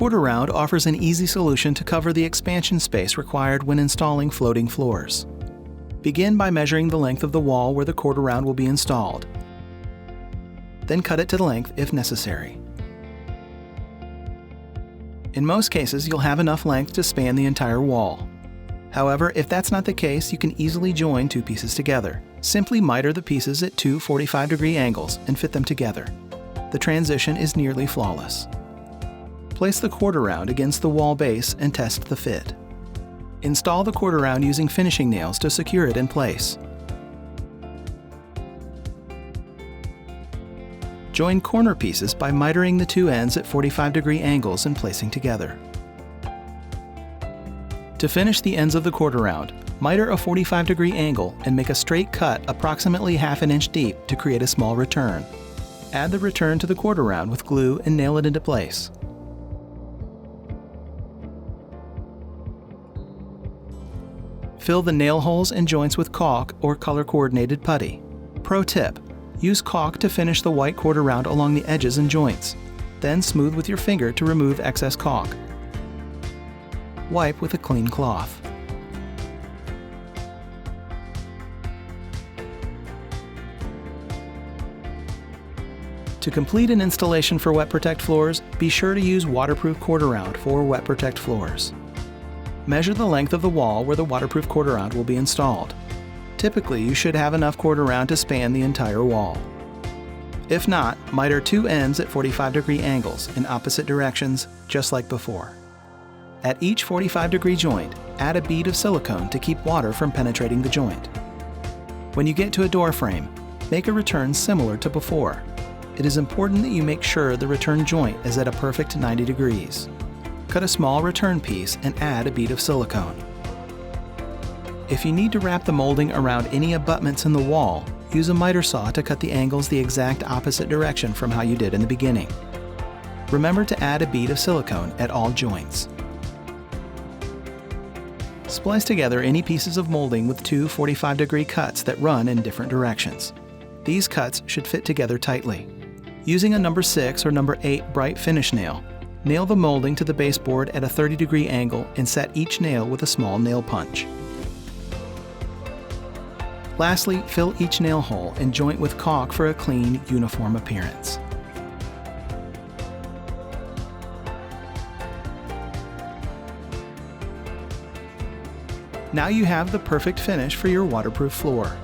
quarter round offers an easy solution to cover the expansion space required when installing floating floors. Begin by measuring the length of the wall where the quarter round will be installed. Then cut it to the length if necessary. In most cases, you'll have enough length to span the entire wall. However, if that's not the case, you can easily join two pieces together. Simply miter the pieces at two 45-degree angles and fit them together. The transition is nearly flawless. Place the quarter round against the wall base and test the fit. Install the quarter round using finishing nails to secure it in place. Join corner pieces by mitering the two ends at 45-degree angles and placing together. To finish the ends of the quarter round, miter a 45-degree angle and make a straight cut approximately ½ an inch deep to create a small return. Add the return to the quarter round with glue and nail it into place. Fill the nail holes and joints with caulk or color-coordinated putty. Pro tip: use caulk to finish the white quarter round along the edges and joints. Then smooth with your finger to remove excess caulk. Wipe with a clean cloth. To complete an installation for WetProtect floors, be sure to use waterproof quarter round for WetProtect floors. Measure the length of the wall where the waterproof quarter round will be installed. Typically, you should have enough quarter round to span the entire wall. If not, miter two ends at 45-degree angles in opposite directions, just like before. At each 45-degree joint, add a bead of silicone to keep water from penetrating the joint. When you get to a door frame, make a return similar to before. It is important that you make sure the return joint is at a perfect 90 degrees. Cut a small return piece and add a bead of silicone. If you need to wrap the molding around any abutments in the wall, use a miter saw to cut the angles the exact opposite direction from how you did in the beginning. Remember to add a bead of silicone at all joints. Splice together any pieces of molding with two 45-degree cuts that run in different directions. These cuts should fit together tightly. Using a number 6 or number 8 bright finish nail, nail the molding to the baseboard at a 30-degree angle and set each nail with a small nail punch. Lastly, fill each nail hole and joint with caulk for a clean, uniform appearance. Now you have the perfect finish for your waterproof floor.